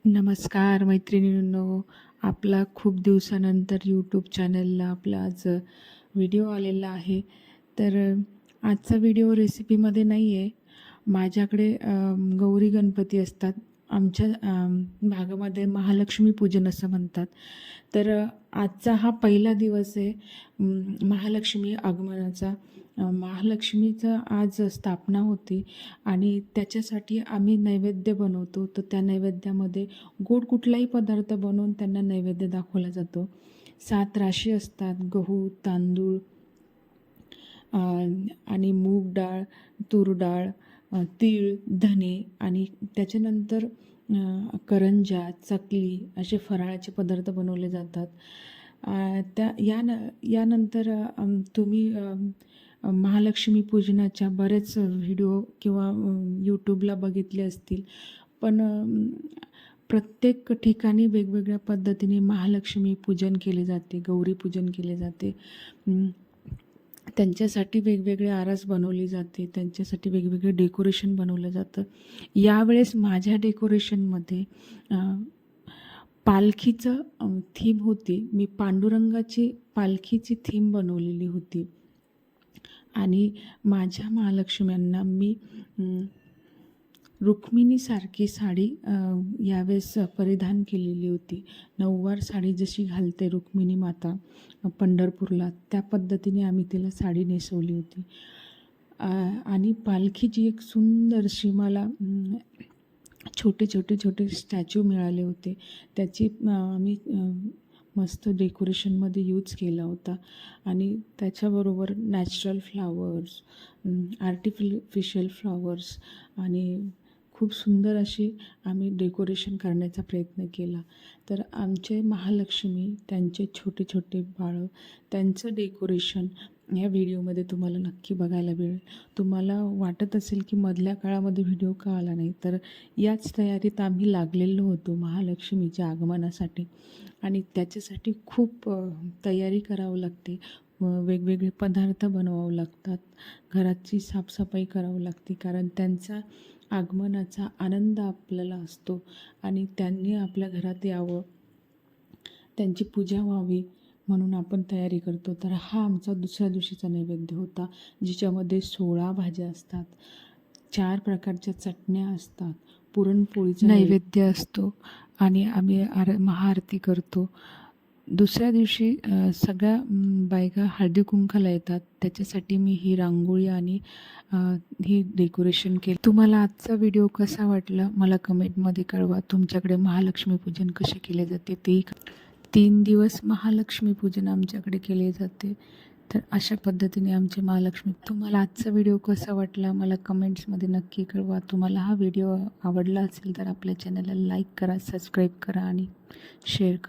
नमस्कार मैत्रिणींनो, आपला खूप दिवसानंतर यूट्यूब चॅनलला आपला आज व्हिडिओ आलेला आहे. तर आजचा व्हिडिओ रेसिपीमध्ये नाही आहे. माझ्याकडे गौरी गणपती असतात. आमच्या भागामध्ये महालक्ष्मी पूजन असं म्हणतात. तर आजचा हा पहिला दिवस आहे महालक्ष्मी आगमनाचा. महालक्ष्मीचं आज स्थापना होती आणि त्याच्यासाठी आम्ही नैवेद्य बनवतो. तर त्या नैवेद्यामध्ये गोड कुठलाही पदार्थ बनवून त्यांना नैवेद्य दाखवला जातो. 7 राशी असतात: गहू, तांदूळ आणि मूग डाळ, तूर डाळ, तीळ, धने आणि त्याच्यानंतर करंज्या, चकली असे फराळाचे पदार्थ बनवले जातात. यानंतर तुम्ही महालक्ष्मी पूजनाच्या बरेच व्हिडिओ किंवा यूट्यूबला बघितले असतील. पण प्रत्येक ठिकाणी वेगवेगळ्या पद्धतीने महालक्ष्मी पूजन केले जाते, गौरी पूजन केले जाते. त्यांच्यासाठी वेगवेगळे आरास बनवली जाते, त्यांच्यासाठी वेगवेगळे डेकोरेशन बनवलं जातं. यावेळेस माझ्या डेकोरेशनमध्ये पालखीचं थीम होती. मी पांडुरंगाची पालखीची थीम बनवलेली होती आणि माझ्या महालक्ष्म्यांना मी रुक्मिणीसारखी साडी यावेळेस परिधान केलेली होती. नऊवार साडी जशी घालते रुक्मिणी माता पंढरपूरला, त्या पद्धतीने आम्ही तिला साडी नेसवली होती. आणि पालखीची एक सुंदरशी मला छोटे स्टॅच्यू मिळाले होते. त्याची आम्ही मस्त डेकोरेशनमध्ये यूज केला होता आणि त्याच्याबरोबर नॅचरल फ्लावर्स, आर्टिफिशियल फ्लॉवर्स आणि खूप सुंदर अशी आम्ही डेकोरेशन करण्याचा प्रयत्न केला. तर आमचे महालक्ष्मी, त्यांचे छोटे बाळं, त्यांचं डेकोरेशन ह्या व्हिडिओमध्ये तुम्हाला नक्की बघायला मिळेल. तुम्हाला वाटत असेल की मधल्या काळामध्ये व्हिडिओ का आला नाही, तर याच तयारीत आम्ही लागलेलो होतो महालक्ष्मीच्या आगमनासाठी आणि त्याच्यासाठी खूप तयारी करावं लागते. वेगवेगळे पदार्थ बनवावं लागतात, घराची साफसफाई करावं लागते, कारण त्यांचा आगमनाचा आनंद आपल्याला असतो आणि त्यांनी आपल्या घरात यावं, त्यांची पूजा व्हावी म्हणून आपण तयारी करतो. तर हा आमचा दुसऱ्या दिवशीचा नैवेद्य होता, जिच्यामध्ये 16 भाज्या असतात, 4 प्रकारच्या चटण्या असतात, पुरणपोळीचा नैवेद्य असतो आणि आम्ही महाआरती करतो. दुसऱ्या दिवशी सगळ्या बायका हळदी कुंकाला येतात. त्याच्यासाठी मी ही रांगोळी आणि ही डेकोरेशन केली. तुम्हाला आजचा व्हिडिओ कसा वाटला मला कमेंटमध्ये कळवा. तुमच्याकडे महालक्ष्मी पूजन कसे केले जाते तेही. 3 दिवस महालक्ष्मी पूजन आमच्याकडे केले जाते. तर अशा पद्धतीने आमचे महालक्ष्मी. तुम्हाला आजचा व्हिडिओ कसा वाटला मला कमेंट्समध्ये नक्की कळवा. तुम्हाला हा व्हिडिओ आवडला असेल तर आपल्या चॅनलला लाईक करा, सबस्क्राईब करा आणि शेअर करा.